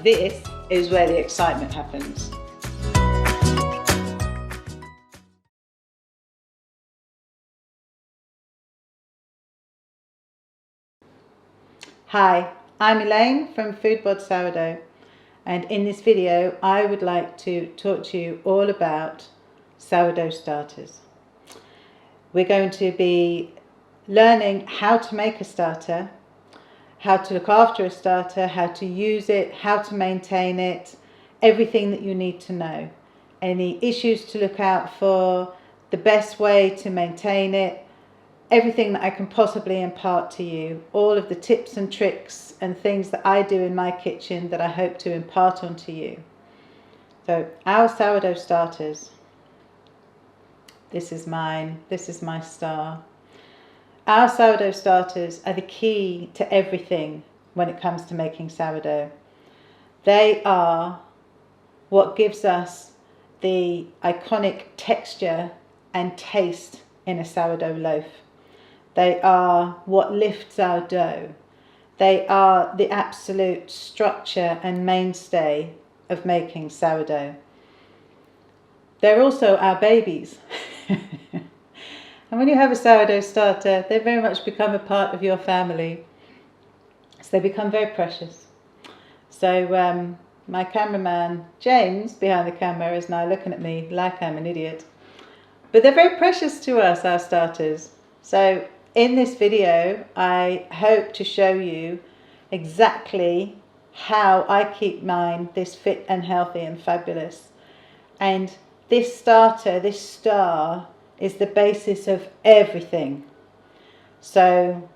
This is where the excitement happens. Hi, I'm Elaine from Foodbod Sourdough, and in this video I would like to talk to you all about sourdough starters. We're going to be learning how to make a starter, how to look after a starter, how to use it, how to maintain it, everything that you need to know. Any issues to look out for, the best way to maintain it, everything that I can possibly impart to you, all of the tips and tricks and things that I do in my kitchen that I hope to impart onto you. So our sourdough starters. This is mine, this is my star. Our sourdough starters are the key to everything when it comes to making sourdough. They are what gives us the iconic texture and taste in a sourdough loaf. They are what lifts our dough. They are the absolute structure and mainstay of making sourdough. They're also our babies. And when you have a sourdough starter, they very much become a part of your family. So they become very precious. So my cameraman, James, behind the camera is now looking at me like I'm an idiot. But they're very precious to us, our starters. So in this video, I hope to show you exactly how I keep mine this fit and healthy and fabulous. And this starter, this star, is the basis of everything. So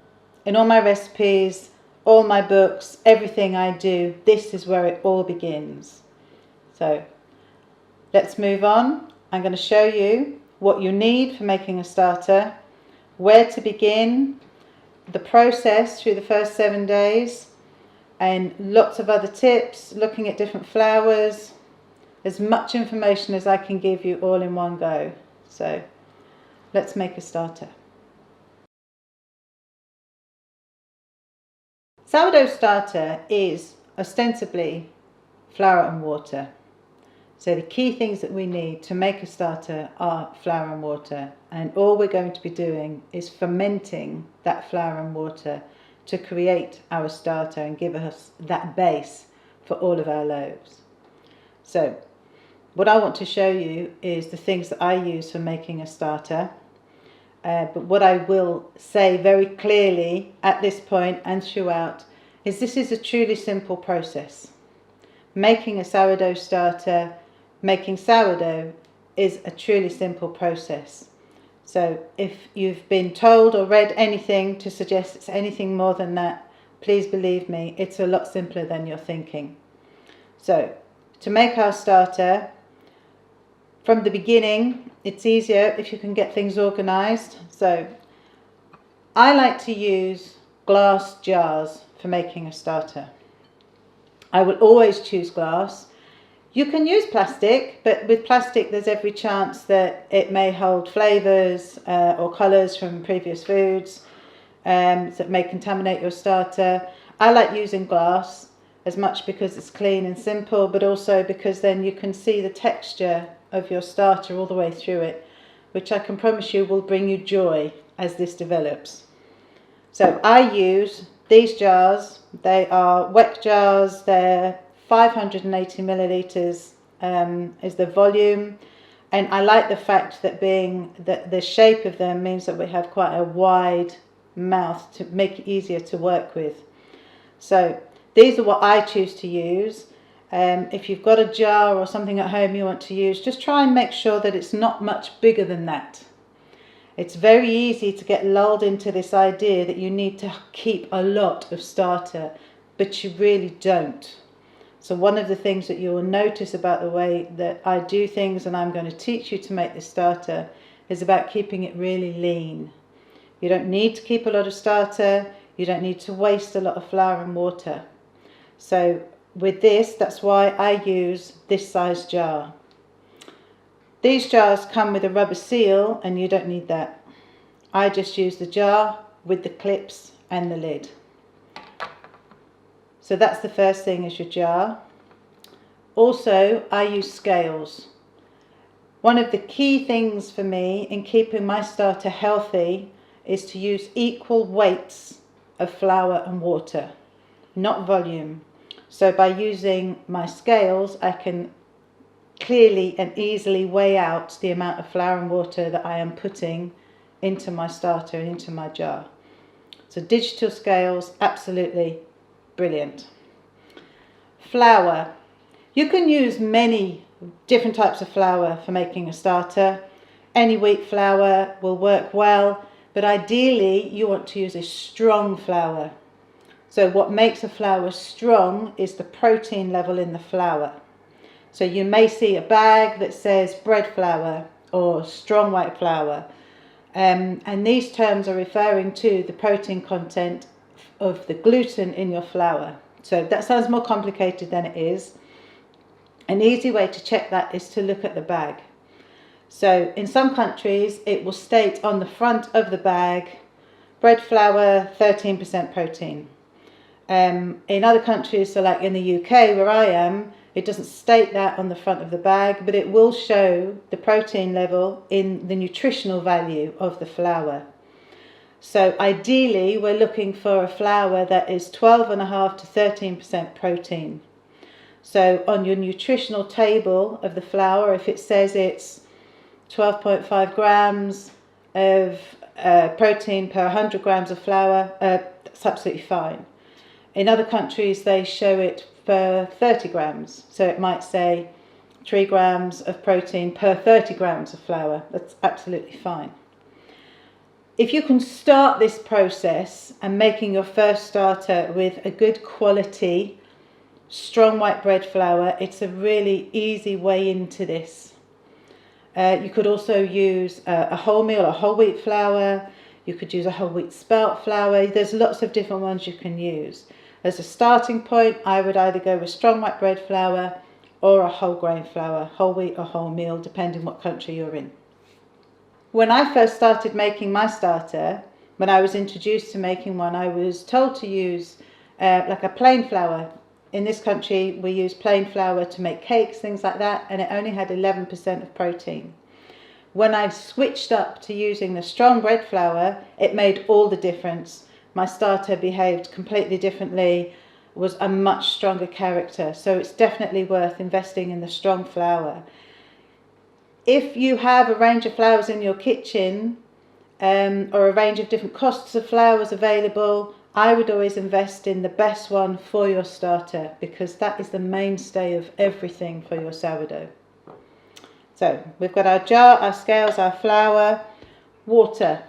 in all my recipes, all my books, everything I do, this is where it all begins. So let's move on. I'm going to show you what you need for making a starter, where to begin, the process through the first 7 days, and lots of other tips, looking at different flours, as much information as I can give you all in one go. So let's make a starter. Sourdough starter is ostensibly flour and water. So the key things that we need to make a starter are flour and water, and all we're going to be doing is fermenting that flour and water to create our starter and give us that base for all of our loaves. So what I want to show you is the things that I use for making a starter. But what I will say very clearly at this point and throughout is this is a truly simple process. Making a sourdough starter, making sourdough is a truly simple process. So if you've been told or read anything to suggest it's anything more than that, please believe me, it's a lot simpler than you're thinking. So to make our starter, from the beginning, it's easier if you can get things organised. So I like to use glass jars for making a starter. I will always choose glass. You can use plastic, but with plastic there's every chance that it may hold flavours or colours from previous foods that may contaminate your starter. I like using glass as much because it's clean and simple, but also because then you can see the texture of your starter all the way through it, which I can promise you will bring you joy as this develops. So I use these jars. They are wet jars. They're 580 millilitres is the volume, and I like the fact that the shape of them means that we have quite a wide mouth to make it easier to work with. So these are what I choose to use. If you've got a jar or something at home you want to use, just try and make sure that it's not much bigger than that. It's very easy to get lulled into this idea that you need to keep a lot of starter, but you really don't. So one of the things that you will notice about the way that I do things, and I'm going to teach you to make this starter, is about keeping it really lean. You don't need to keep a lot of starter. You don't need to waste a lot of flour and water. So with this, that's why I use this size jar. These jars come with a rubber seal, and you don't need that. I just use the jar with the clips and the lid. So that's the first thing, is your jar. Also, I use scales. One of the key things for me in keeping my starter healthy is to use equal weights of flour and water, not volume. So by using my scales, I can clearly and easily weigh out the amount of flour and water that I am putting into my starter and into my jar. So digital scales, absolutely brilliant. Flour. You can use many different types of flour for making a starter. Any wheat flour will work well, but ideally you want to use a strong flour. So what makes a flour strong is the protein level in the flour. So you may see a bag that says bread flour or strong white flour, and these terms are referring to the protein content of the gluten in your flour. So that sounds more complicated than it is. An easy way to check that is to look at the bag. So in some countries it will state on the front of the bag, bread flour 13% protein. In other countries, so like in the UK where I am, it doesn't state that on the front of the bag, but it will show the protein level in the nutritional value of the flour. So ideally we're looking for a flour that is 12.5 to 13% protein. So on your nutritional table of the flour, if it says it's 12.5 grams of protein per 100 grams of flour, that's absolutely fine. In other countries they show it per 30 grams. So it might say 3 grams of protein per 30 grams of flour. That's absolutely fine. If you can start this process and making your first starter with a good quality strong white bread flour, it's a really easy way into this. You could also use a wholemeal or whole wheat flour. You could use a whole wheat spelt flour. There's lots of different ones you can use. As a starting point, I would either go with strong white bread flour or a whole grain flour, whole wheat or wholemeal, depending what country you're in. When I first started making my starter, when I was introduced to making one, I was told to use like a plain flour. In this country we use plain flour to make cakes, things like that, and it only had 11% of protein. When I switched up to using the strong bread flour, it made all the difference. My starter behaved completely differently, was a much stronger character, so it's definitely worth investing in the strong flour. If you have a range of flours in your kitchen or a range of different costs of flours available, I would always invest in the best one for your starter, because that is the mainstay of everything for your sourdough. So we've got our jar, our scales, our flour, water.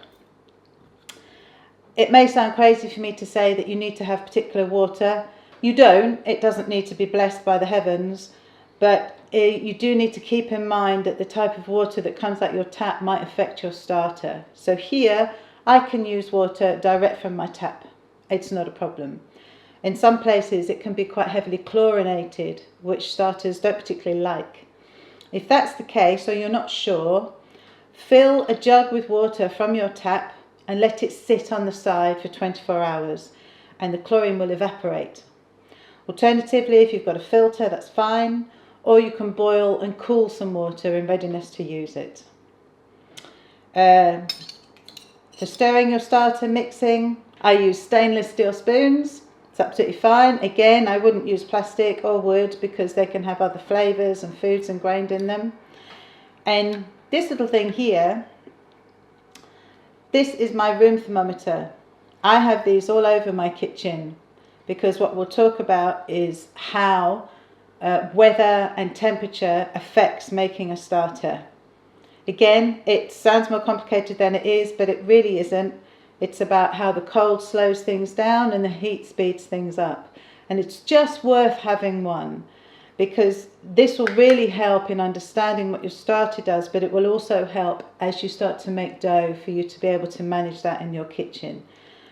It may sound crazy for me to say that you need to have particular water. You don't. It doesn't need to be blessed by the heavens, but you do need to keep in mind that the type of water that comes out your tap might affect your starter. So here I can use water direct from my tap. It's not a problem. In some places it can be quite heavily chlorinated, which starters don't particularly like. If that's the case, or you're not sure, fill a jug with water from your tap and let it sit on the side for 24 hours and the chlorine will evaporate. Alternatively, if you've got a filter, that's fine, or you can boil and cool some water in readiness to use it. For stirring your starter, mixing, I use stainless steel spoons. It's absolutely fine. Again, I wouldn't use plastic or wood because they can have other flavours and foods ingrained in them. And this little thing here, this is my room thermometer. I have these all over my kitchen because what we'll talk about is how weather and temperature affects making a starter. Again, it sounds more complicated than it is, but it really isn't. It's about how the cold slows things down and the heat speeds things up. And it's just worth having one because this will really help in understanding what your starter does, but it will also help as you start to make dough for you to be able to manage that in your kitchen.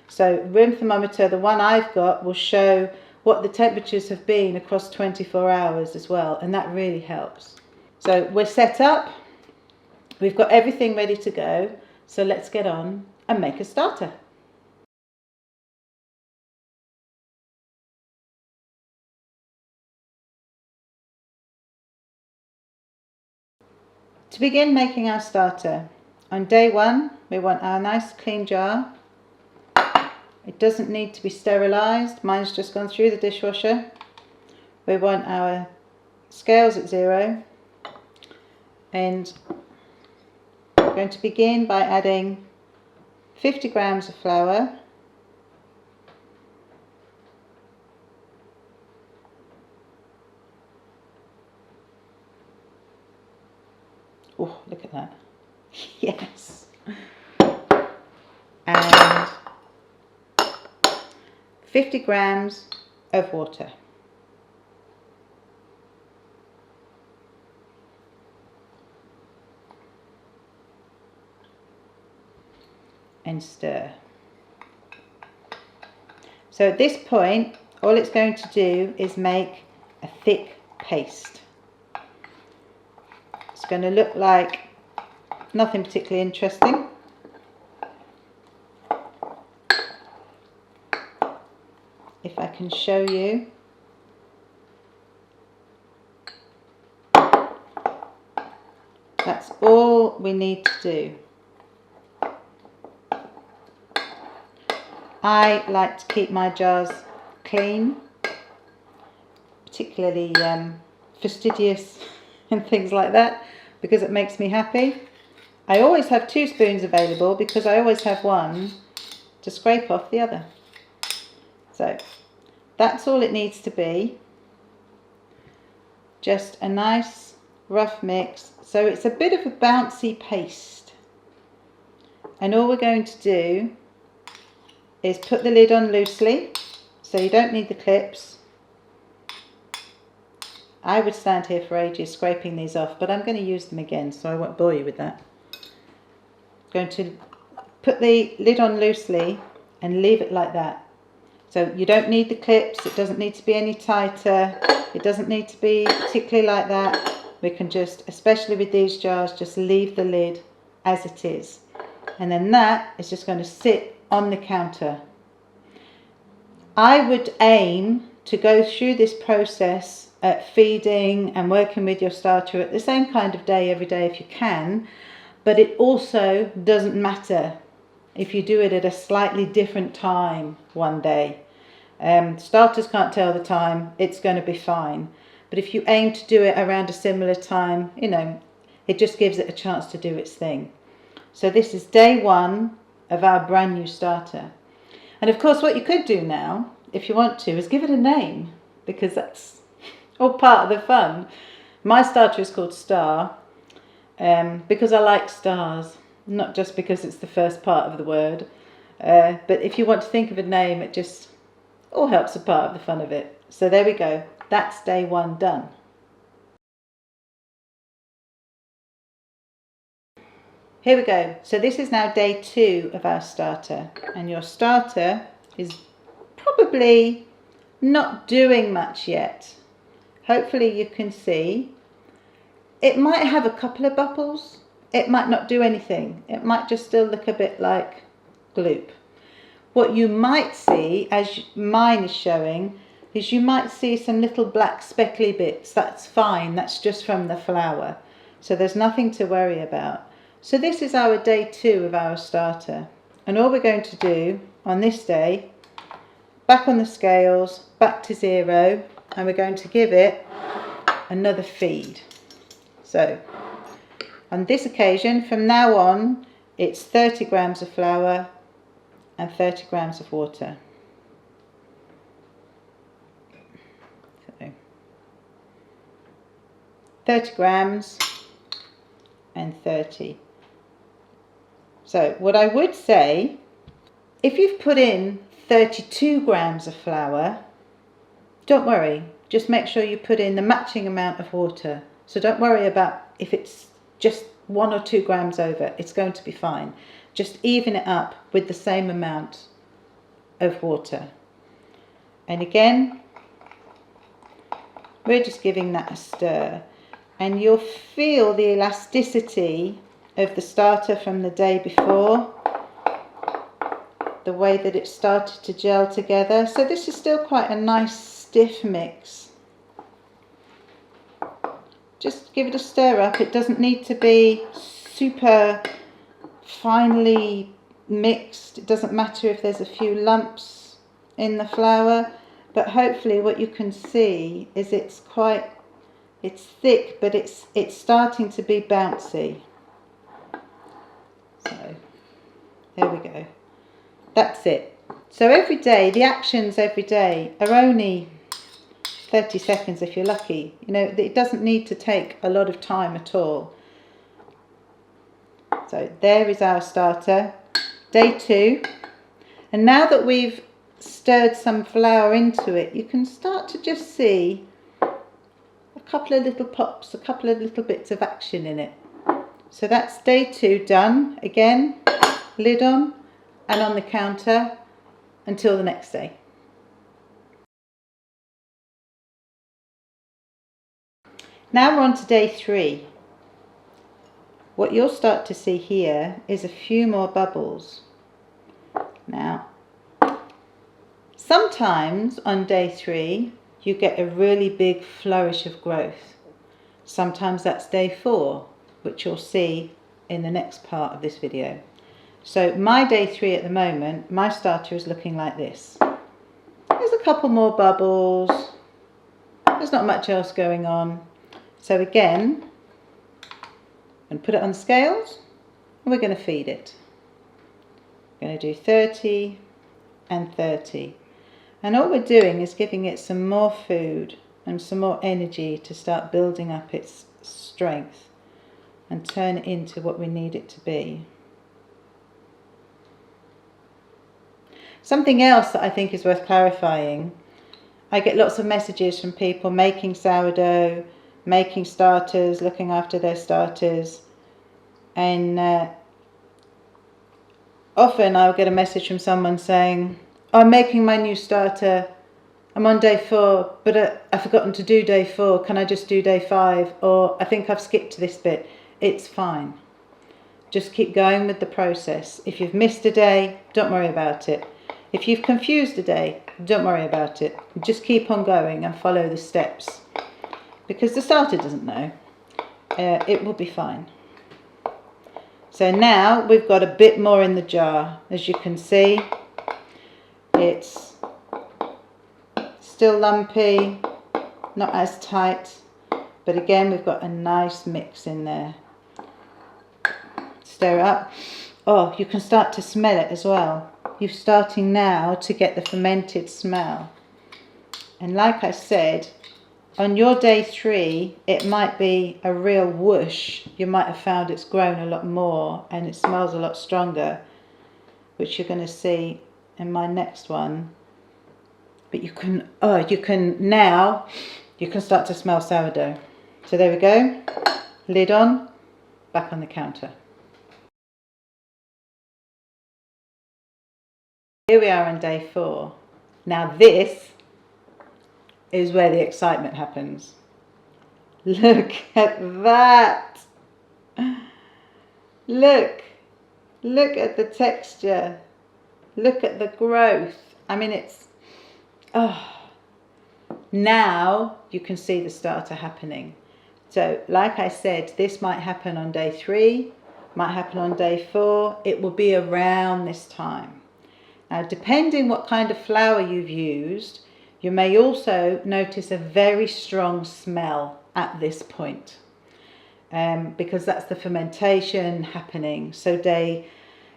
So room thermometer, the one I've got, will show what the temperatures have been across 24 hours as well, and that really helps. So we're set up, we've got everything ready to go, so let's get on and make a starter. To begin making our starter, on day one we want our nice clean jar. It doesn't need to be sterilised, mine's just gone through the dishwasher. We want our scales at 0, and we're going to begin by adding 50 grams of flour, oh, look at that, yes, and 50 grams of water. And stir. So at this point, all it's going to do is make a thick paste. It's going to look like nothing particularly interesting. If I can show you. That's all we need to do. I like to keep my jars clean, particularly fastidious and things like that, because it makes me happy. I always have 2 spoons available because I always have one to scrape off the other. So that's all it needs to be. Just a nice rough mix. So it's a bit of a bouncy paste. And all we're going to do is put the lid on loosely, so you don't need the clips. I would stand here for ages scraping these off, but I'm going to use them again, so I won't bore you with that. I'm going to put the lid on loosely and leave it like that. So you don't need the clips, it doesn't need to be any tighter, it doesn't need to be particularly like that. We can just, especially with these jars, just leave the lid as it is. And then that is just going to sit on the counter. I would aim to go through this process at feeding and working with your starter at the same kind of day every day if you can, but it also doesn't matter if you do it at a slightly different time one day. Starters can't tell the time, it's going to be fine, but if you aim to do it around a similar time, you know, it just gives it a chance to do its thing. So this is day 1 of our brand new starter. And of course what you could do now, if you want to, is give it a name, because that's all part of the fun. My starter is called Star, because I like stars, not just because it's the first part of the word, but if you want to think of a name, it just all helps a part of the fun of it. So there we go, that's day 1 done. Here we go. So this is now day 2 of our starter, and your starter is probably not doing much yet. Hopefully you can see. It might have a couple of bubbles. It might not do anything. It might just still look a bit like gloop. What you might see, as mine is showing, is you might see some little black speckly bits. That's fine. That's just from the flour. So there's nothing to worry about. So this is our day 2 of our starter, and all we're going to do on this day, back on the scales, back to 0, and we're going to give it another feed. So on this occasion, from now on, it's 30 grams of flour and 30 grams of water. So 30 grams and 30. So what I would say, if you've put in 32 grams of flour, don't worry, just make sure you put in the matching amount of water. So don't worry about if it's just 1 or 2 grams over, it's going to be fine. Just even it up with the same amount of water. And again, we're just giving that a stir, and you'll feel the elasticity of the starter from the day before, the way that it started to gel together. So this is still quite a nice stiff mix. just give it a stir up. It doesn't need to be super finely mixed. It doesn't matter if there's a few lumps in the flour, but hopefully what you can see is it's thick, but it's starting to be bouncy. So there we go. That's it. So every day, the actions every day are only 30 seconds if you're lucky. You know, it doesn't need to take a lot of time at all. So there is our starter, day 2. And now that we've stirred some flour into it, you can start to just see a couple of little pops, a couple of little bits of action in it. So that's day 2 done. Again, lid on and on the counter until the next day. Now we're on to day 3. What you'll start to see here is a few more bubbles. Now, sometimes on day 3 you get a really big flourish of growth. Sometimes that's day 4, which you'll see in the next part of this video. So my day 3 at the moment, my starter is looking like this. There's a couple more bubbles. There's not much else going on. So again, I'm going to put it on the scales and we're going to feed it. We're going to do 30 and 30. And all we're doing is giving it some more food and some more energy to start building up its strength and turn it into what we need it to be. Something else that I think is worth clarifying, I get lots of messages from people making sourdough, making starters, looking after their starters, and often I'll get a message from someone saying, I'm making my new starter, I'm on day 4, but I've forgotten to do day 4, can I just do day 5, or I think I've skipped this bit. It's fine. Just keep going with the process. If you've missed a day, don't worry about it. If you've confused a day, don't worry about it. Just keep on going and follow the steps. Because the starter doesn't know. It will be fine. So now we've got a bit more in the jar. As you can see, it's still lumpy, not as tight, but again we've got a nice mix in there. Stir it up. Oh, you can start to smell it as well. You're starting now to get the fermented smell. And like I said, on your day 3, it might be a real whoosh. You might have found it's grown a lot more and it smells a lot stronger, which you're going to see in my next one. But you can start to smell sourdough. So there we go. Lid on, back on the counter. Here we are on day 4. Now this is where the excitement happens. Look at that. Look at the texture. Look at the growth. I mean, it's, now you can see the starter happening. So like I said, this might happen on day 3, might happen on day 4. It will be around this time. Now, depending what kind of flour you've used, you may also notice a very strong smell at this point, because that's the fermentation happening. So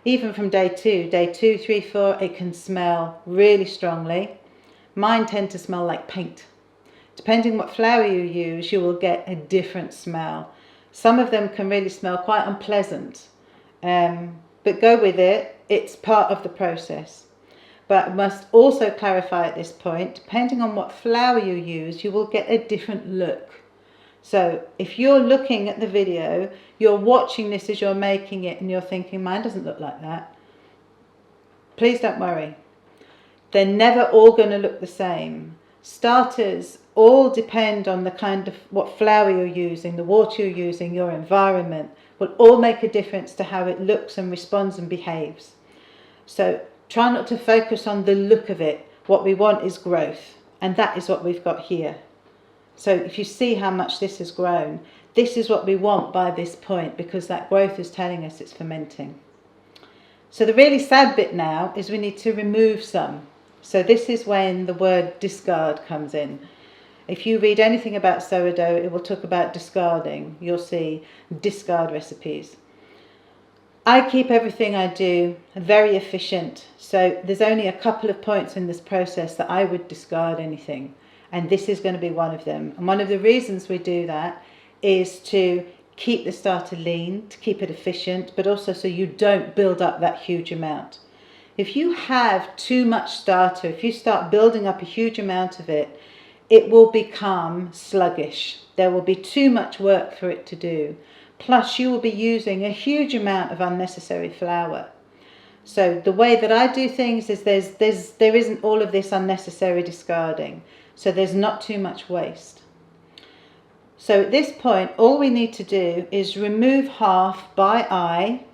even from day 2, 3, 4, it can smell really strongly. Mine tend to smell like paint. Depending what flour you use, you will get a different smell. Some of them can really smell quite unpleasant, but go with it. It's part of the process. But I must also clarify at this point, depending on what flour you use, you will get a different look. So if you're looking at the video, you're watching this as you're making it and you're thinking, mine doesn't look like that. Please don't worry. They're never all going to look the same. Starters all depend on the kind of what flour you're using, the water you're using, your environment, will all make a difference to how it looks and responds and behaves. So try not to focus on the look of it. What we want is growth, and that is what we've got here. So if you see how much this has grown, this is what we want by this point, because that growth is telling us it's fermenting. So the really sad bit now is we need to remove some. So this is when the word discard comes in. If you read anything about sourdough, it will talk about discarding. You'll see discard recipes. I keep everything I do very efficient. So there's only a couple of points in this process that I would discard anything. And this is going to be one of them. And one of the reasons we do that is to keep the starter lean, to keep it efficient, but also so you don't build up that huge amount. If you have too much starter, if you start building up a huge amount of it, it will become sluggish. There will be too much work for it to do. Plus you will be using a huge amount of unnecessary flour. So the way that I do things is there isn't all of this unnecessary discarding. So there's not too much waste. So at this point, all we need to do is remove half by eye.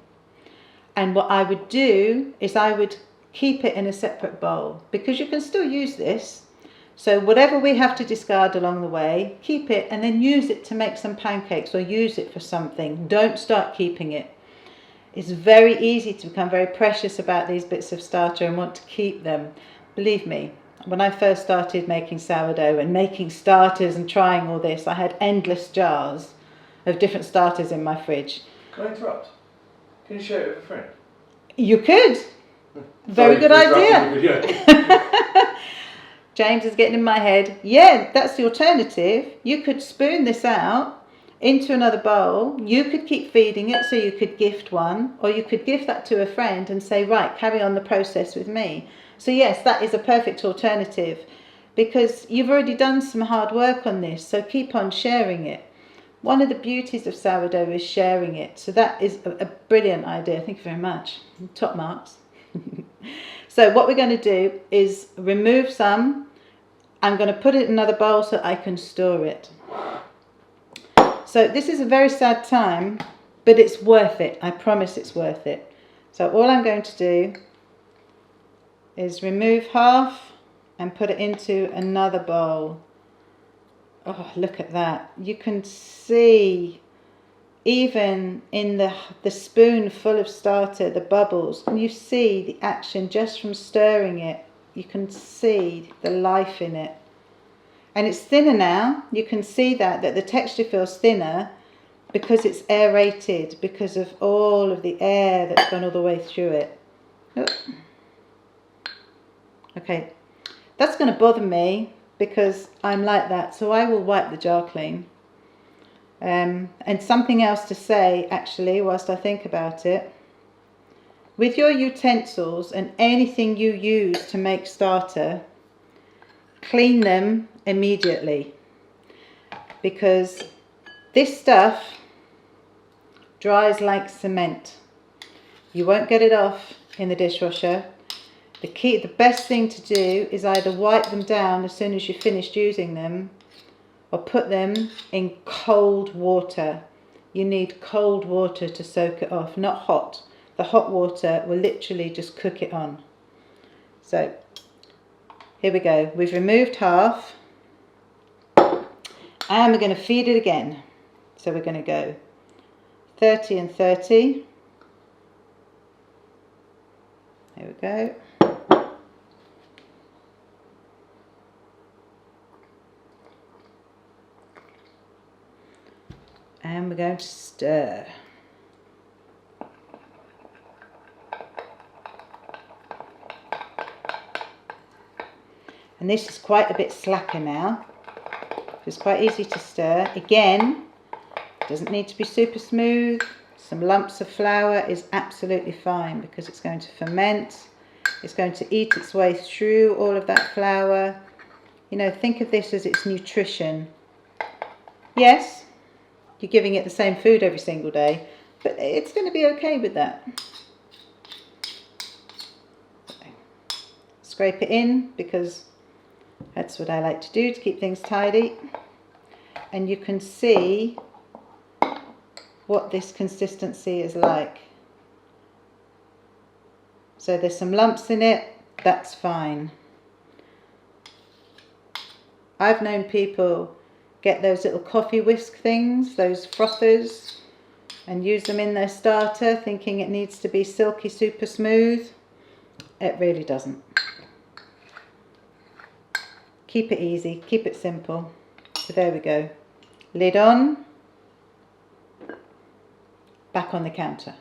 And what I would do is I would keep it in a separate bowl, because you can still use this. So whatever we have to discard along the way, keep it and then use it to make some pancakes or use it for something. Don't start keeping it. It's very easy to become very precious about these bits of starter and want to keep them. Believe me, when I first started making sourdough and making starters and trying all this, I had endless jars of different starters in my fridge. Can I interrupt? Can you share it with a friend? You could. Very good idea. James is getting in my head. Yeah, that's the alternative. You could spoon this out into another bowl. You could keep feeding it, so you could gift one, or you could give that to a friend and say, right, carry on the process with me. So yes, that is a perfect alternative, because you've already done some hard work on this, so keep on sharing it. One of the beauties of sourdough is sharing it. So that is a brilliant idea. Thank you very much. Top marks. So what we're going to do is remove some. I'm going to put it in another bowl so I can store it. So this is a very sad time, but it's worth it. I promise it's worth it. So all I'm going to do is remove half and put it into another bowl. Oh, look at that. You can see even in the spoon full of starter, the bubbles, and you see the action just from stirring it. You can see the life in it. And it's thinner now. You can see that the texture feels thinner because it's aerated, because of all of the air that's gone all the way through it. Oh. Okay, that's going to bother me because I'm like that, so I will wipe the jar clean. And something else to say, actually, whilst I think about it. With your utensils and anything you use to make starter, clean them immediately, because this stuff dries like cement. You won't get it off in the dishwasher. The best thing to do is either wipe them down as soon as you've finished using them, or put them in cold water. You need cold water to soak it off, not hot. The hot water will literally just cook it on. So here we go. We've removed half and we're going to feed it again. So we're going to go 30 and 30. There we go. And we're going to stir. And this is quite a bit slacker now. It's quite easy to stir. Again, doesn't need to be super smooth. Some lumps of flour is absolutely fine because it's going to ferment. It's going to eat its way through all of that flour. You know, think of this as its nutrition. Yes, you're giving it the same food every single day, but it's going to be okay with that. Scrape it in because that's what I like to do to keep things tidy. And you can see what this consistency is like. So there's some lumps in it, that's fine. I've known people get those little coffee whisk things, those frothers, and use them in their starter thinking it needs to be silky super smooth. It really doesn't. Keep it easy, keep it simple. So there we go. Lid on, back on the counter.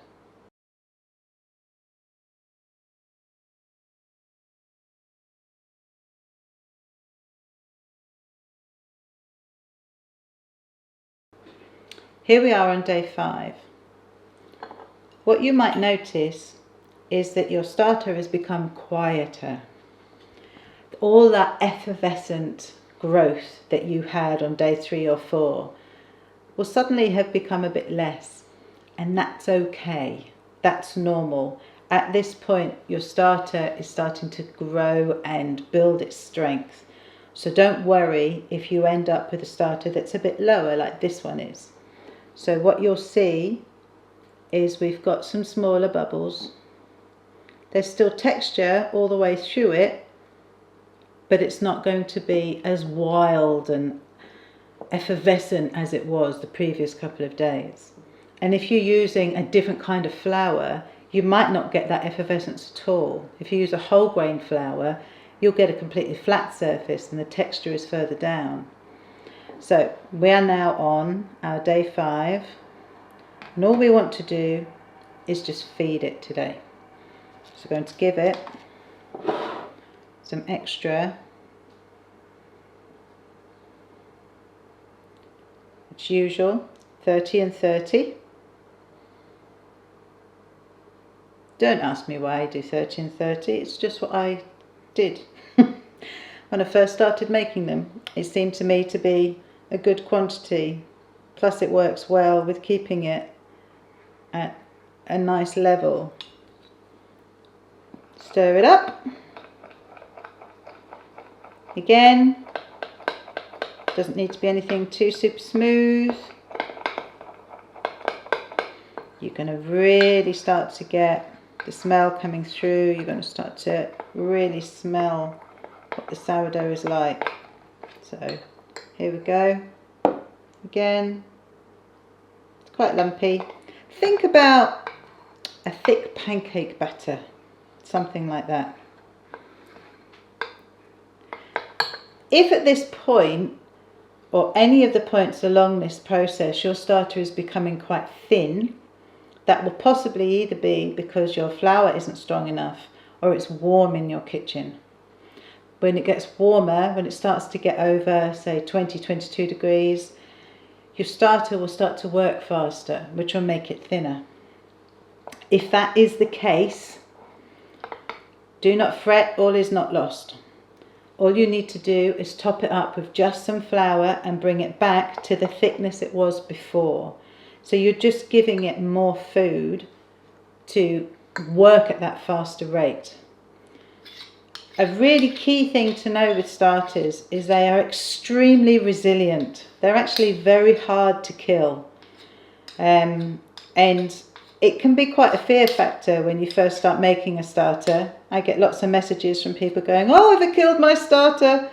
Here we are on day 5. What you might notice is that your starter has become quieter. All that effervescent growth that you had on day 3 or 4 will suddenly have become a bit less, and that's okay. That's normal. At this point, your starter is starting to grow and build its strength. So don't worry if you end up with a starter that's a bit lower like this one is. So what you'll see is we've got some smaller bubbles. There's still texture all the way through it, but it's not going to be as wild and effervescent as it was the previous couple of days. And if you're using a different kind of flour, you might not get that effervescence at all. If you use a whole grain flour, you'll get a completely flat surface and the texture is further down. So we are now on our day 5, and all we want to do is just feed it today. So we're going to give it some extra, as usual, 30 and 30. Don't ask me why I do 30 and 30, it's just what I did. When I first started making them, it seemed to me to be a good quantity, plus it works well with keeping it at a nice level. Stir it up. Again, doesn't need to be anything too super smooth. You're going to really start to get the smell coming through. You're going to start to really smell what the sourdough is like. So here we go. Again, it's quite lumpy. Think about a thick pancake batter, something like that. If at this point, or any of the points along this process, your starter is becoming quite thin, that will possibly either be because your flour isn't strong enough or it's warm in your kitchen. When it gets warmer, when it starts to get over, say, 20, 22 degrees, your starter will start to work faster, which will make it thinner. If that is the case, do not fret, all is not lost. All you need to do is top it up with just some flour and bring it back to the thickness it was before. So you're just giving it more food to work at that faster rate. A really key thing to know with starters is they are extremely resilient. They're actually very hard to kill. And it can be quite a fear factor when you first start making a starter. I get lots of messages from people going, "Oh, have I killed my starter?"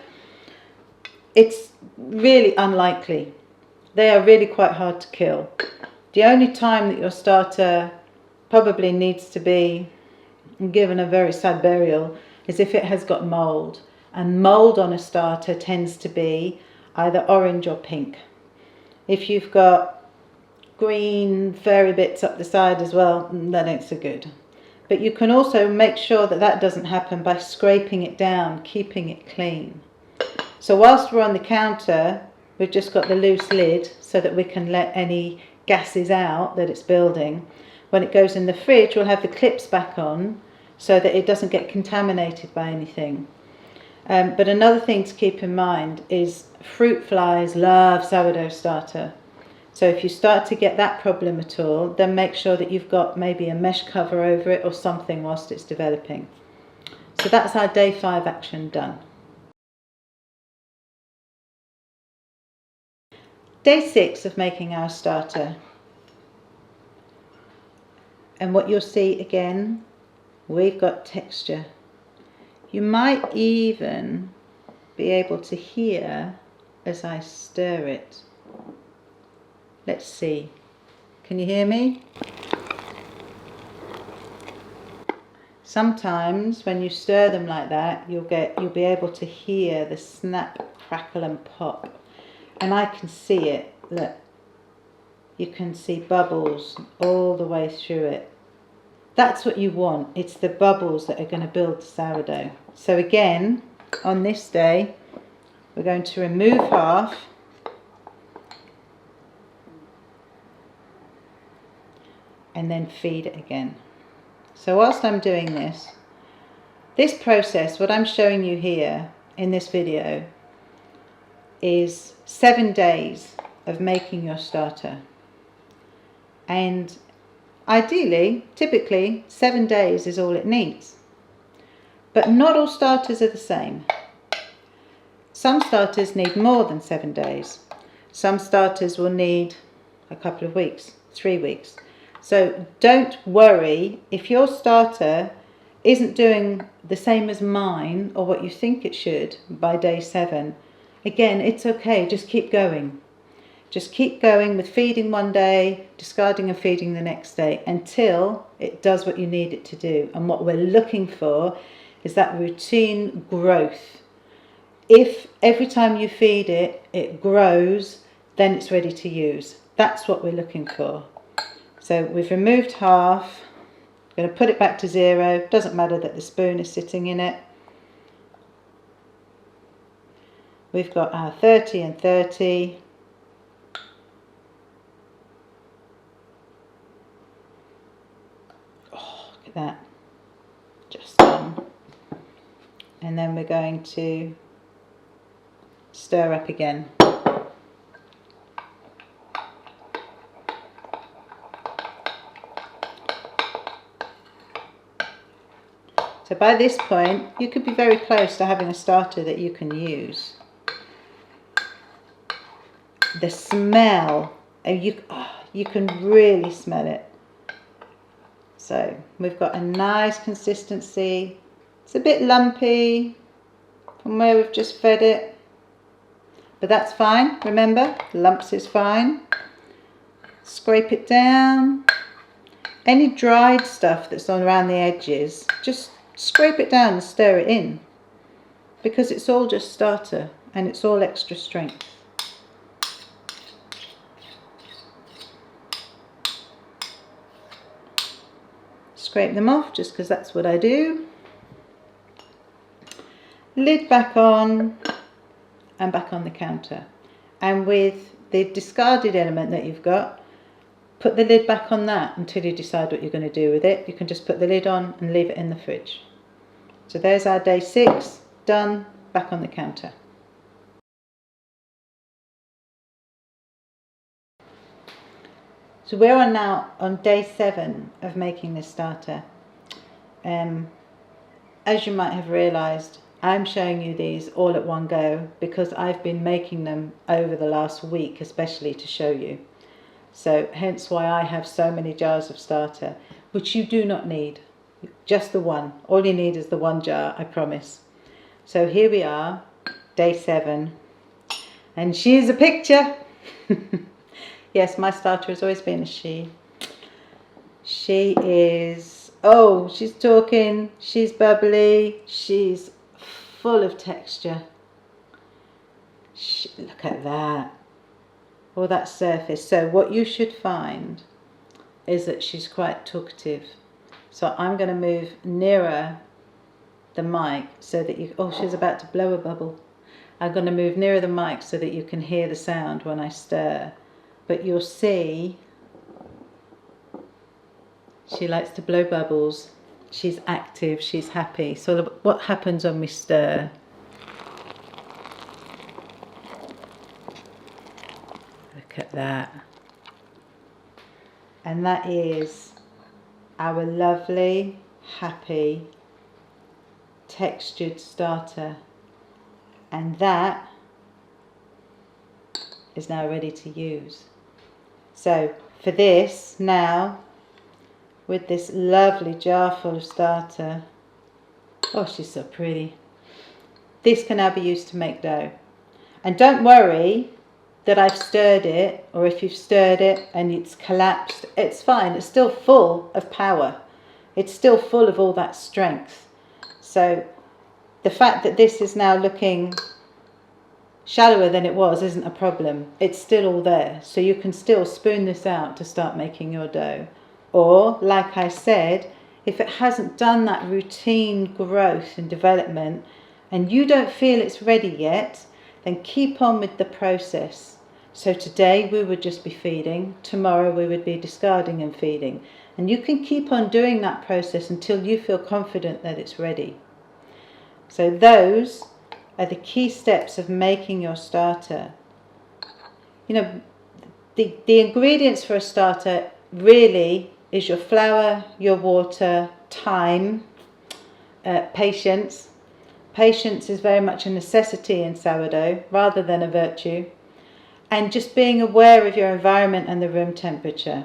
It's really unlikely. They are really quite hard to kill. The only time that your starter probably needs to be given a very sad burial is if it has got mould. And mould on a starter tends to be either orange or pink. If you've got green furry bits up the side as well, that ain't so good. But you can also make sure that that doesn't happen by scraping it down, keeping it clean. So whilst we're on the counter, we've just got the loose lid so that we can let any gases out that it's building. When it goes in the fridge, we'll have the clips back on so that it doesn't get contaminated by anything. But another thing to keep in mind is fruit flies love sourdough starter. So if you start to get that problem at all, then make sure that you've got maybe a mesh cover over it or something whilst it's developing. So that's our day 5 action done. Day 6 of making our starter. And what you'll see again, we've got texture. You might even be able to hear as I stir it. Let's see. Can you hear me? Sometimes when you stir them like that, you'll be able to hear the snap, crackle and pop. And I can see it. Look. You can see bubbles all the way through it. That's what you want. It's the bubbles that are going to build the sourdough. So again, on this day, we're going to remove half. And then feed it again. So whilst I'm doing this process, what I'm showing you here in this video is 7 days of making your starter. And ideally, typically, 7 days is all it needs. But not all starters are the same. Some starters need more than 7 days. Some starters will need a couple of weeks, 3 weeks. So don't worry if your starter isn't doing the same as mine or what you think it should by day 7. Again, it's okay, just keep going. Just keep going with feeding one day, discarding and feeding the next day until it does what you need it to do. And what we're looking for is that routine growth. If every time you feed it, it grows, then it's ready to use. That's what we're looking for. So we've removed half. I'm going to put it back to 0. Doesn't matter that the spoon is sitting in it. We've got our 30 and 30. That just done, and then we're going to stir up again. So by this point you could be very close to having a starter that you can use. The smell, you can really smell it. So we've got a nice consistency. It's a bit lumpy from where we've just fed it, but that's fine. Remember, lumps is fine. Scrape it down. Any dried stuff that's on around the edges, just scrape it down and stir it in, because it's all just starter and it's all extra strength. Scrape them off just because that's what I do. Lid back on and back on the counter. And with the discarded element that you've got, put the lid back on that until you decide what you're going to do with it. You can just put the lid on and leave it in the fridge. So there's our day 6 done, back on the counter. So we're on now on day 7 of making this starter. As you might have realised, I'm showing you these all at one go because I've been making them over the last week, especially to show you. So hence why I have so many jars of starter, which you do not need, just the one. All you need is the one jar, I promise. So here we are, day 7, and she's a picture. Yes, my starter has always been a she. She is, oh, she's talking, she's bubbly, she's full of texture. Look at that. All that surface. So what you should find is that she's quite talkative. So I'm going to move nearer the mic so that you, oh, she's about to blow a bubble. I'm going to move nearer the mic so that you can hear the sound when I stir. But you'll see she likes to blow bubbles. She's active, she's happy. So what happens when we stir? Look at that. And that is our lovely, happy, textured starter. And that is now ready to use. So for this now, with this lovely jar full of starter, oh, she's so pretty. This can now be used to make dough. And don't worry that I've stirred it, or if you've stirred it and it's collapsed, it's fine. It's still full of power. It's still full of all that strength. So the fact that this is now looking shallower than it was isn't a problem. It's still all there. So you can still spoon this out to start making your dough. Or, like I said, if it hasn't done that routine growth and development and you don't feel it's ready yet, then keep on with the process. So today we would just be feeding, tomorrow we would be discarding and feeding. And you can keep on doing that process until you feel confident that it's ready. So those are the key steps of making your starter. You know, the ingredients for a starter really is your flour, your water, time, patience. Patience is very much a necessity in sourdough rather than a virtue. And just being aware of your environment and the room temperature,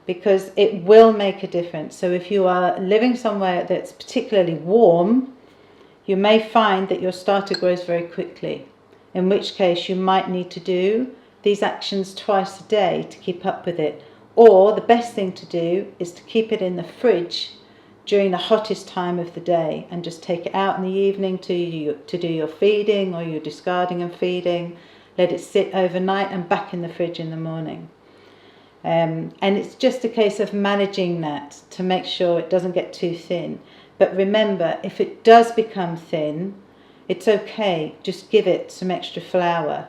because it will make a difference. So if you are living somewhere that's particularly warm, you may find that your starter grows very quickly, in which case you might need to do these actions twice a day to keep up with it. Or the best thing to do is to keep it in the fridge during the hottest time of the day and just take it out in the evening to do your feeding or your discarding and feeding. Let it sit overnight and back in the fridge in the morning. And it's just a case of managing that to make sure it doesn't get too thin. But remember, if it does become thin, it's okay. Just give it some extra flour.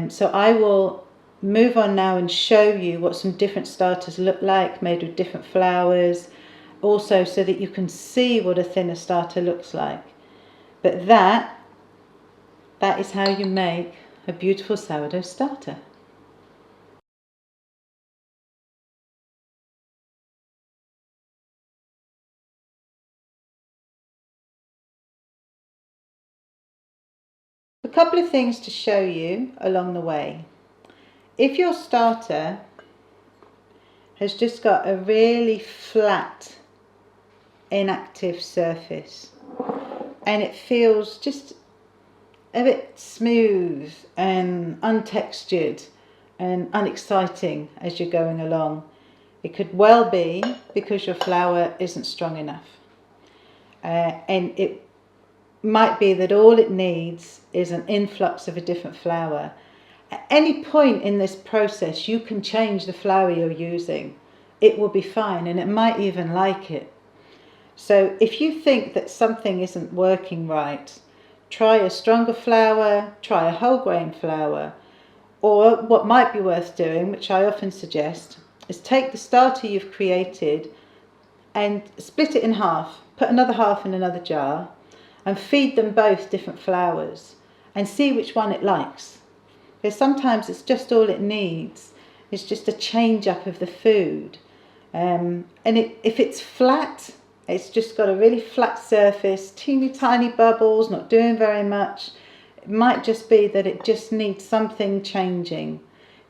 So I will move on now and show you what some different starters look like, made with different flours, also so that you can see what a thinner starter looks like. But that is how you make a beautiful sourdough starter. A couple of things to show you along the way. If your starter has just got a really flat, inactive surface and it feels just a bit smooth and untextured and unexciting as you're going along, it could well be because your flour isn't strong enough. And it might be that all it needs is an influx of a different flour. At any point in this process, you can change the flour you're using. It will be fine, and it might even like it. So if you think that something isn't working right, try a stronger flour, try a whole grain flour, or what might be worth doing, which I often suggest, is take the starter you've created and split it in half, put another half in another jar, and feed them both different flours and see which one it likes. Because sometimes it's just all it needs. It's just a change up of the food. If it's flat, it's just got a really flat surface, teeny tiny bubbles, not doing very much. It might just be that it just needs something changing.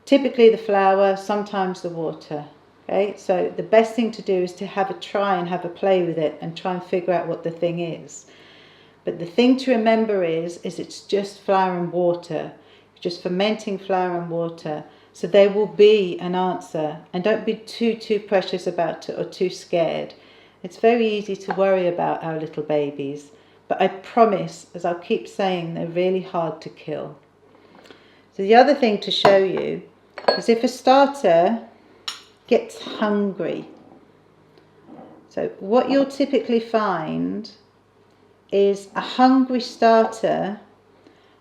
Typically the flour, sometimes the water. Okay, so the best thing to do is to have a try and have a play with it and try and figure out what the thing is. But the thing to remember is it's just flour and water. It's just fermenting flour and water. So there will be an answer. And don't be too precious about it or too scared. It's very easy to worry about our little babies. But I promise, as I'll keep saying, they're really hard to kill. So the other thing to show you is if a starter gets hungry. So what you'll typically find is a hungry starter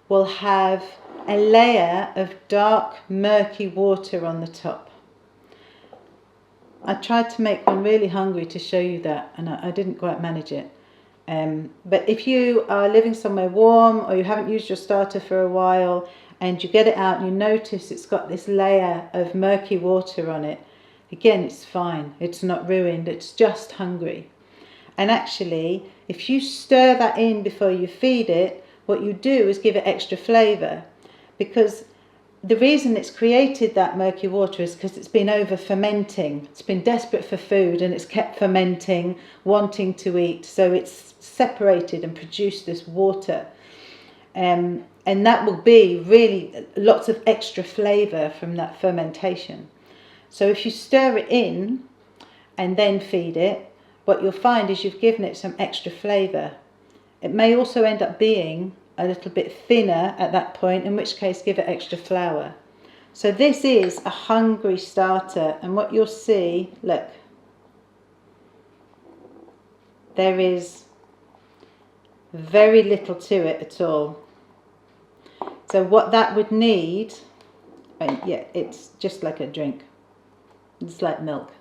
will have a layer of dark, murky water on the top. I tried to make one really hungry to show you that, and I didn't quite manage it. But if you are living somewhere warm or you haven't used your starter for a while and you get it out and you notice it's got this layer of murky water on it, again, it's fine. It's not ruined. It's just hungry. And actually, if you stir that in before you feed it, what you do is give it extra flavour. Because the reason it's created that murky water is because it's been over fermenting. It's been desperate for food and it's kept fermenting, wanting to eat. So it's separated and produced this water. And that will be really lots of extra flavour from that fermentation. So if you stir it in and then feed it, what you'll find is you've given it some extra flavour. It may also end up being a little bit thinner at that point, in which case give it extra flour. So this is a hungry starter, and what you'll see, look, there is very little to it at all. So what that would need, and yeah, it's just like a drink. It's like milk.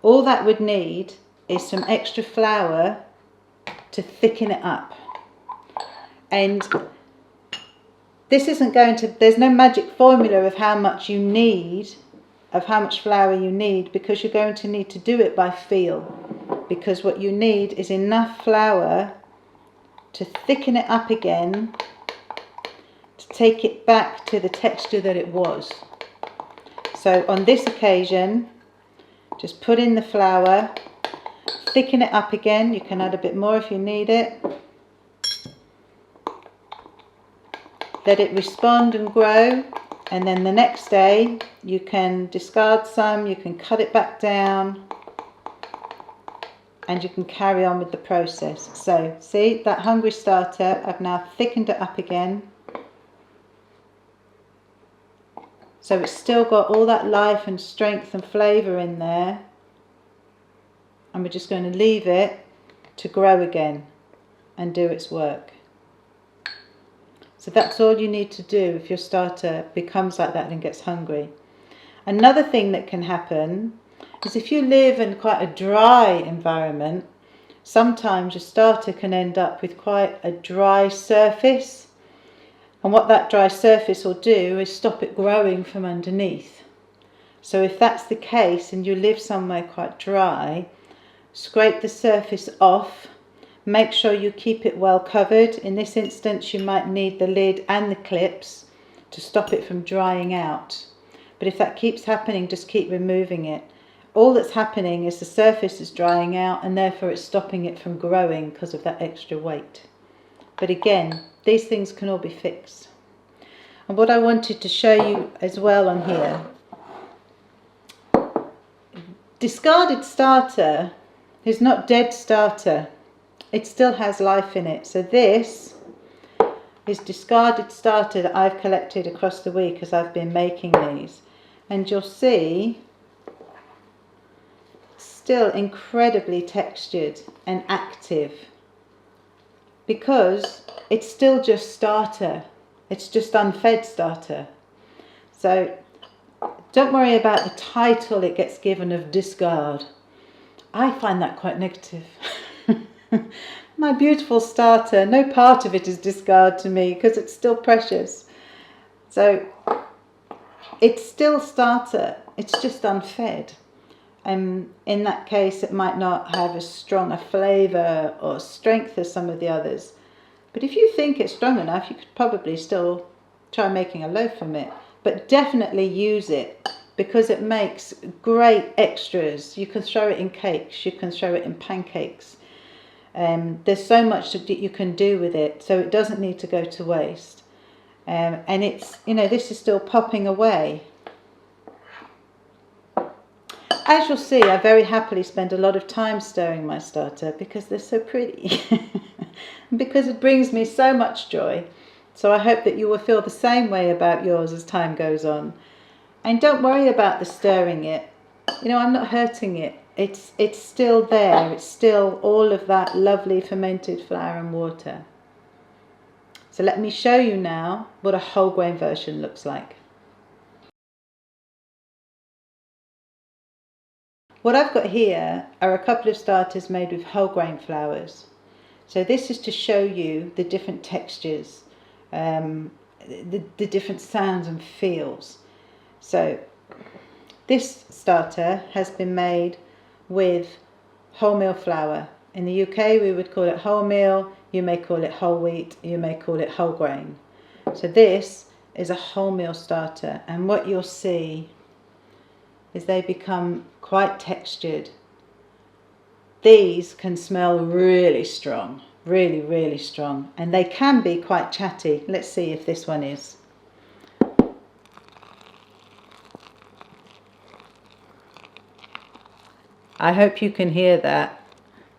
All that would need is some extra flour to thicken it up. And this isn't going to, there's no magic formula of how much you need, of how much flour you need, because you're going to need to do it by feel. Because what you need is enough flour to thicken it up again, to take it back to the texture that it was. So on this occasion, just put in the flour, thicken it up again. You can add a bit more if you need it. Let it respond and grow, and then the next day you can discard some, you can cut it back down, and you can carry on with the process. So see, that hungry starter, I've now thickened it up again. So it's still got all that life and strength and flavour in there. And we're just going to leave it to grow again and do its work. So that's all you need to do if your starter becomes like that and gets hungry. Another thing that can happen is if you live in quite a dry environment, sometimes your starter can end up with quite a dry surface. And what that dry surface will do is stop it growing from underneath. So if that's the case and you live somewhere quite dry, scrape the surface off. Make sure you keep it well covered. In this instance, you might need the lid and the clips to stop it from drying out. But if that keeps happening, just keep removing it. All that's happening is the surface is drying out, and therefore it's stopping it from growing because of that extra weight. But again, these things can all be fixed. And what I wanted to show you as well on here, discarded starter is not dead starter. It still has life in it. So this is discarded starter that I've collected across the week as I've been making these. And you'll see still incredibly textured and active, because it's still just starter. It's just unfed starter. So don't worry about the title it gets given of discard. I find that quite negative. My beautiful starter, no part of it is discard to me because it's still precious. So it's still starter, it's just unfed. In that case, it might not have as strong a flavour or strength as some of the others. But if you think it's strong enough, you could probably still try making a loaf from it. But definitely use it, because it makes great extras. You can throw it in cakes, you can throw it in pancakes. There's so much that you can do with it, so it doesn't need to go to waste. And it's, you know, this is still popping away. As you'll see, I very happily spend a lot of time stirring my starter because they're so pretty. Because it brings me so much joy. So I hope that you will feel the same way about yours as time goes on. And don't worry about the stirring it. You know, I'm not hurting it. It's still there. It's still all of that lovely fermented flour and water. So let me show you now what a whole grain version looks like. What I've got here are a couple of starters made with whole grain flours. So this is to show you the different textures, the different sounds and feels. So this starter has been made with wholemeal flour. In the UK we would call it wholemeal, you may call it whole wheat, you may call it whole grain. So this is a wholemeal starter, and what you'll see is they become quite textured. These can smell really strong. Really, really strong. And they can be quite chatty. Let's see if this one is. I hope you can hear that.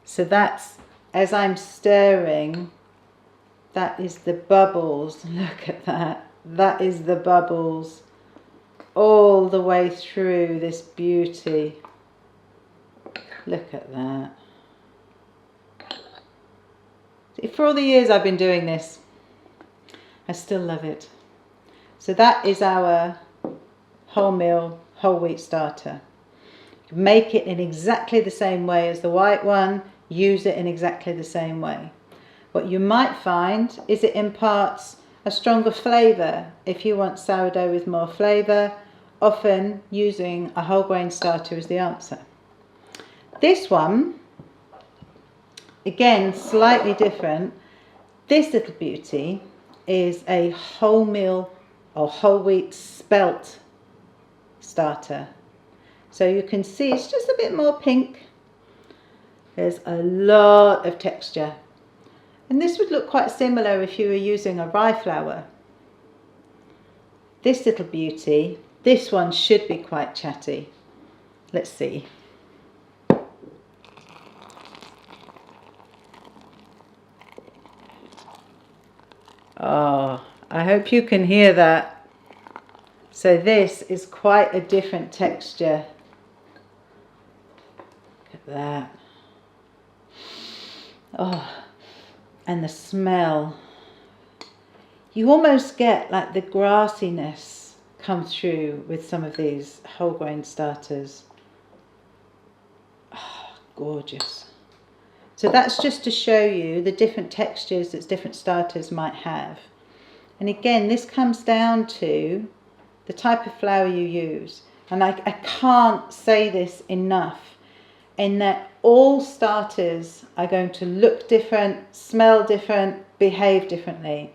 So that's, as I'm stirring, that is the bubbles. Look at that. That is the bubbles all the way through this beauty. Look at that. For all the years I've been doing this, I still love it. So that is our wholemeal, whole wheat starter. Make it in exactly the same way as the white one. Use it in exactly the same way. What you might find is it imparts a stronger flavour. If you want sourdough with more flavour, often using a whole grain starter is the answer. This one, again, slightly different. This little beauty is a wholemeal or whole wheat spelt starter. So you can see it's just a bit more pink. There's a lot of texture. And this would look quite similar if you were using a rye flour. This little beauty, this one should be quite chatty. Let's see. Oh, I hope you can hear that. So this is quite a different texture. Look at that. Oh, and the smell. You almost get like the grassiness come through with some of these whole grain starters. Oh, gorgeous. So that's just to show you the different textures that different starters might have. And again, this comes down to the type of flour you use. And I can't say this enough, in that all starters are going to look different, smell different, behave differently.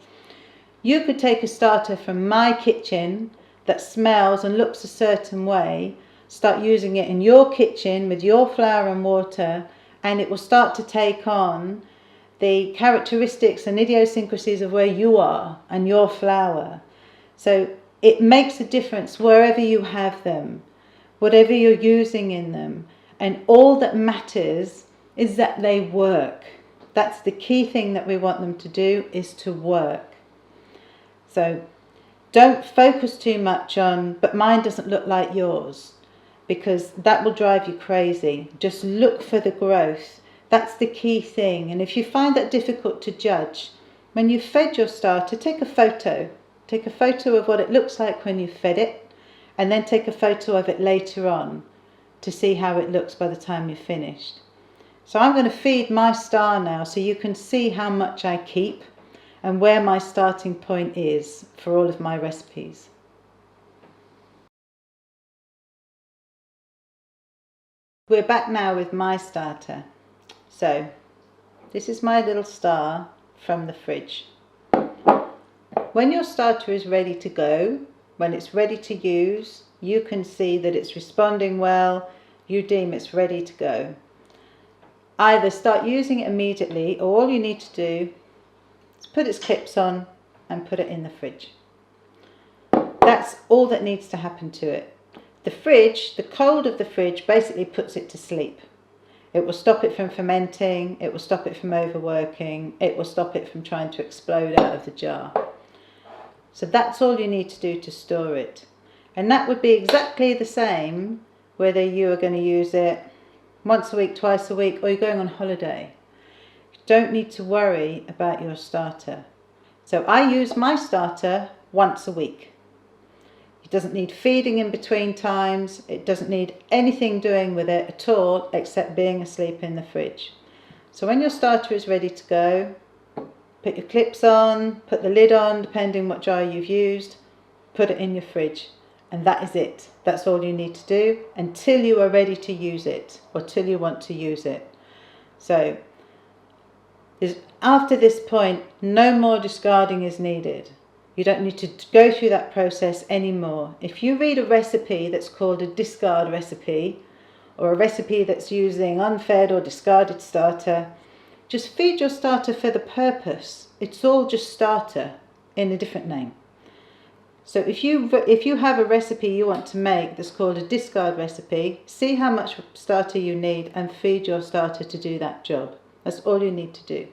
You could take a starter from my kitchen that smells and looks a certain way, start using it in your kitchen with your flour and water, and it will start to take on the characteristics and idiosyncrasies of where you are and your flour. So it makes a difference wherever you have them, whatever you're using in them. And all that matters is that they work. That's the key thing that we want them to do, is to work. So don't focus too much on, but mine doesn't look like yours, because that will drive you crazy. Just look for the growth. That's the key thing. And if you find that difficult to judge, when you've fed your starter, take a photo. Take a photo of what it looks like when you've fed it, and then take a photo of it later on to see how it looks by the time you're finished. So I'm going to feed my star now so you can see how much I keep and where my starting point is for all of my recipes. We're back now with my starter. So this is my little star from the fridge. When your starter is ready to go, when it's ready to use, you can see that it's responding well, you deem it's ready to go. Either start using it immediately, or all you need to do is put its clips on and put it in the fridge. That's all that needs to happen to it. The fridge, the cold of the fridge basically puts it to sleep. It will stop it from fermenting, it will stop it from overworking, it will stop it from trying to explode out of the jar. So that's all you need to do to store it. And that would be exactly the same whether you are going to use it once a week, twice a week, or you're going on holiday. You don't need to worry about your starter. So I use my starter once a week. It doesn't need feeding in between times. It doesn't need anything doing with it at all except being asleep in the fridge. So when your starter is ready to go, put your clips on, put the lid on, depending what jar you've used, put it in your fridge. And that is it. That's all you need to do until you are ready to use it, or till you want to use it. So after this point, no more discarding is needed. You don't need to go through that process anymore. If you read a recipe that's called a discard recipe, or a recipe that's using unfed or discarded starter, Just feed your starter for the purpose. It's all just starter in a different name. So if you have a recipe you want to make that's called a discard recipe, see how much starter you need and feed your starter to do that job. That's all you need to do.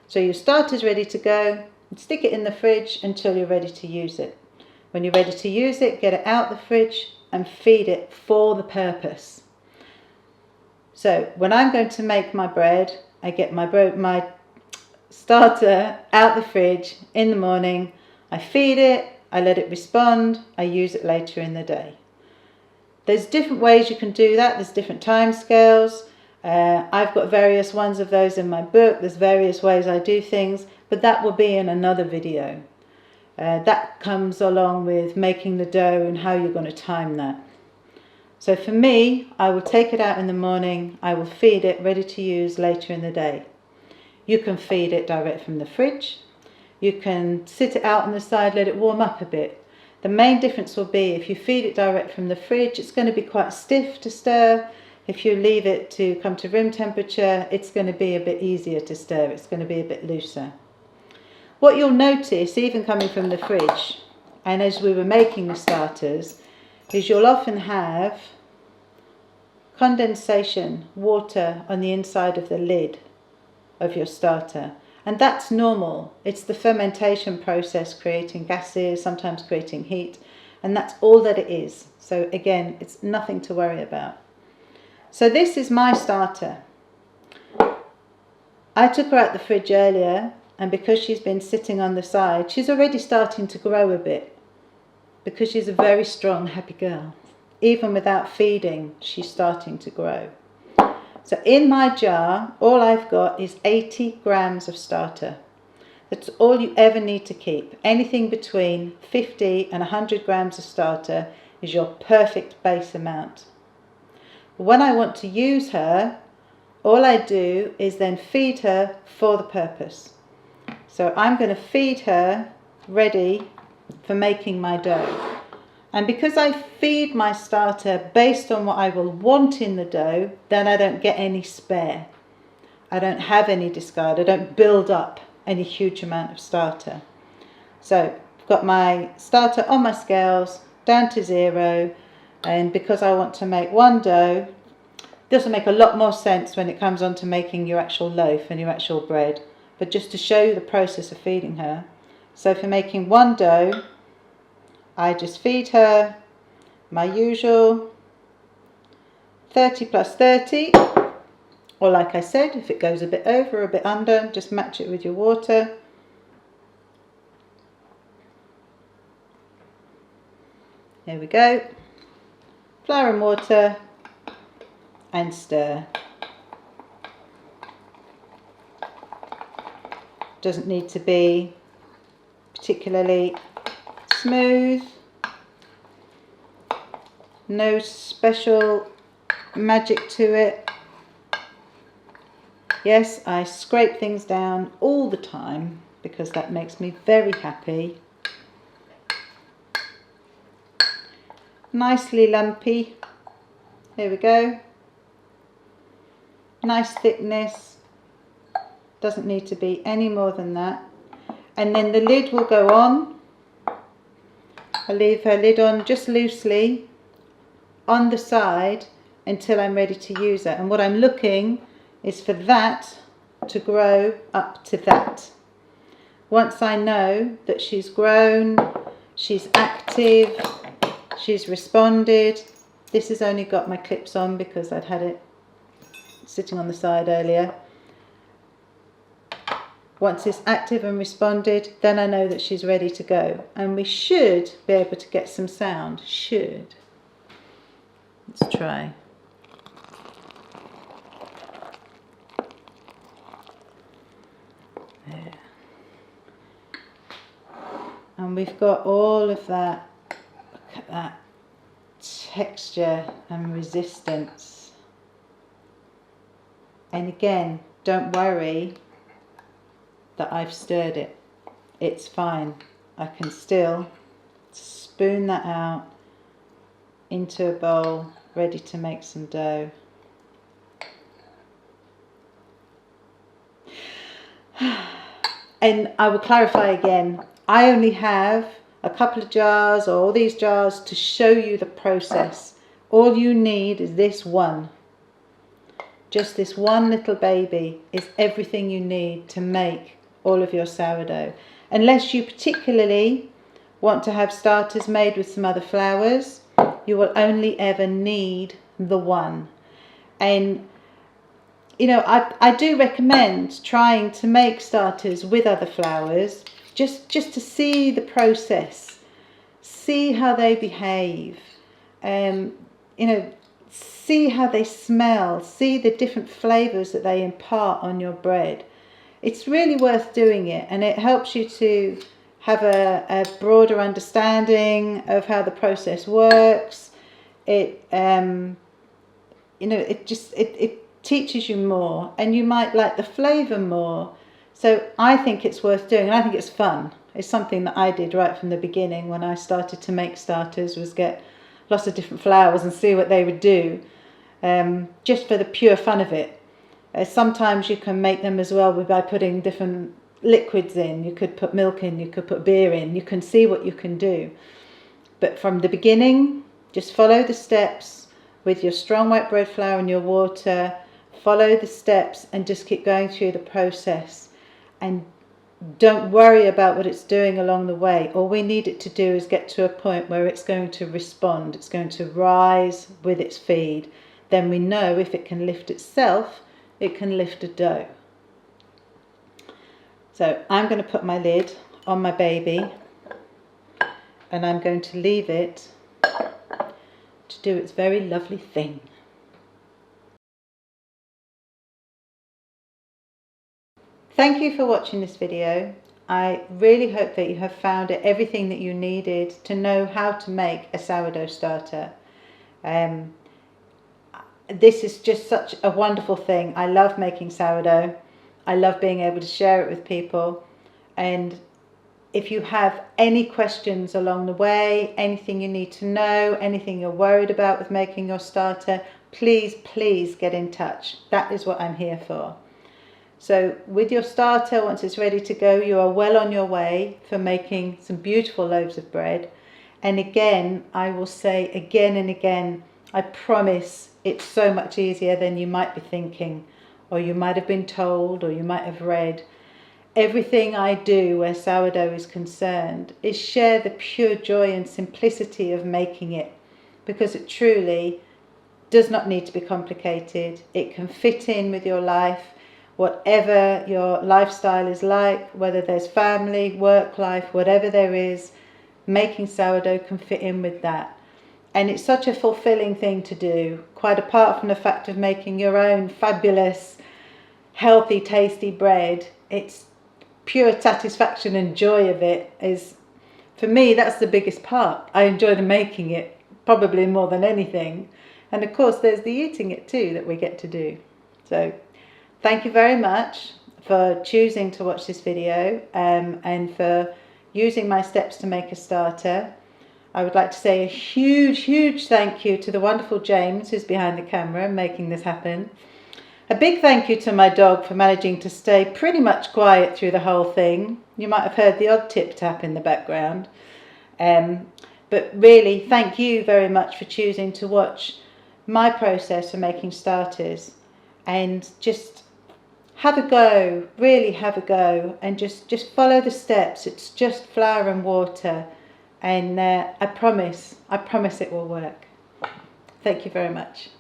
So your starter's ready to go. Stick it in the fridge until you're ready to use it. When you're ready to use it, get it out the fridge and feed it for the purpose. So when I'm going to make my bread, I get my starter out the fridge in the morning. I feed it, I let it respond, I use it later in the day. There's different ways you can do that. There's different time scales. I've got various ones of those in my book. There's various ways I do things, but that will be in another video. That comes along with making the dough and how you're going to time that. So for me, I will take it out in the morning, I will feed it ready to use later in the day. You can feed it direct from the fridge. You can sit it out on the side, let it warm up a bit. The main difference will be if you feed it direct from the fridge, it's going to be quite stiff to stir. If you leave it to come to room temperature, it's going to be a bit easier to stir. It's going to be a bit looser. What you'll notice, even coming from the fridge, and as we were making the starters, is you'll often have condensation, water on the inside of the lid of your starter. And that's normal. It's the fermentation process creating gases, sometimes creating heat, and that's all that it is. So again, it's nothing to worry about. So this is my starter. I took her out the fridge earlier, and because she's been sitting on the side, she's already starting to grow a bit, because she's a very strong, happy girl. Even without feeding, she's starting to grow. So in my jar, all I've got is 80 grams of starter. That's all you ever need to keep. Anything between 50 and 100 grams of starter is your perfect base amount. When I want to use her, all I do is then feed her for the purpose. So I'm going to feed her ready for making my dough. And because I feed my starter based on what I will want in the dough, then I don't get any spare. I don't have any discard. I don't build up any huge amount of starter. So I've got my starter on my scales down to 0. And because I want to make one dough, this will make a lot more sense when it comes on to making your actual loaf and your actual bread. But just to show you the process of feeding her. So for making one dough, I just feed her my usual 30 plus 30, or like I said, if it goes a bit over or a bit under, just match it with your water. Here we go. Flour and water and stir. Doesn't need to be particularly smooth. No special magic to it. Yes, I scrape things down all the time because that makes me very happy. Nicely lumpy. Here we go. Nice thickness. Doesn't need to be any more than that. And then the lid will go on. I leave her lid on just loosely on the side until I'm ready to use it. And what I'm looking is for that to grow up to that. Once I know that she's grown, she's active, she's responded. This has only got my clips on because I'd had it sitting on the side earlier. Once it's active and responded, then I know that she's ready to go. And we should be able to get some sound. Should. Let's try. There. And we've got all of that. Look at that texture and resistance. And again, don't worry that I've stirred it. It's fine. I can still spoon that out into a bowl, ready to make some dough. And I will clarify again, I only have a couple of jars or all these jars to show you the process. All you need is this one. Just this one little baby is everything you need to make all of your sourdough. Unless you particularly want to have starters made with some other flours, you will only ever need the one. And you know, I do recommend trying to make starters with other flours just to see the process, see how they behave, you know, see how they smell, see the different flavours that they impart on your bread. It's really worth doing it, and it helps you to have a broader understanding of how the process works. It you know, it teaches you more, and you might like the flavour more. So I think it's worth doing, and I think it's fun. It's something that I did right from the beginning when I started to make starters, was get lots of different flours and see what they would do, just for the pure fun of it. Sometimes you can make them as well by putting different liquids in. You could put milk in, you could put beer in, you can see what you can do. But from the beginning, just follow the steps with your strong white bread flour and your water. Follow the steps and just keep going through the process, and don't worry about what it's doing along the way. All we need it to do is get to a point where it's going to respond, it's going to rise with its feed. Then we know if it can lift itself, it can lift a dough. So I'm going to put my lid on my baby, and I'm going to leave it to do its very lovely thing. Thank you for watching this video. I really hope that you have found everything that you needed to know how to make a sourdough starter. This is just such a wonderful thing. I love making sourdough. I love being able to share it with people. And if you have any questions along the way, anything you need to know, anything you're worried about with making your starter, please get in touch. That is what I'm here for. So with your starter, once it's ready to go, you are well on your way for making some beautiful loaves of bread. And again, I will say again and again, I promise it's so much easier than you might be thinking, or you might have been told, or you might have read. Everything I do where sourdough is concerned is share the pure joy and simplicity of making it, because it truly does not need to be complicated. It can fit in with your life. Whatever your lifestyle is like, whether there's family, work life, whatever there is, making sourdough can fit in with that. And it's such a fulfilling thing to do, quite apart from the fact of making your own fabulous, healthy, tasty bread. It's pure satisfaction and joy of it is, for me, that's the biggest part. I enjoy the making it, probably more than anything. And of course, there's the eating it too that we get to do. So thank you very much for choosing to watch this video, and for using my steps to make a starter. I would like to say a huge thank you to the wonderful James, who's behind the camera and making this happen. A big thank you to my dog for managing to stay pretty much quiet through the whole thing. You might have heard the odd tip tap in the background. But really, thank you very much for choosing to watch my process for making starters, and just have a go, really have a go, and just follow the steps. It's just flour and water, and I promise it will work. Thank you very much.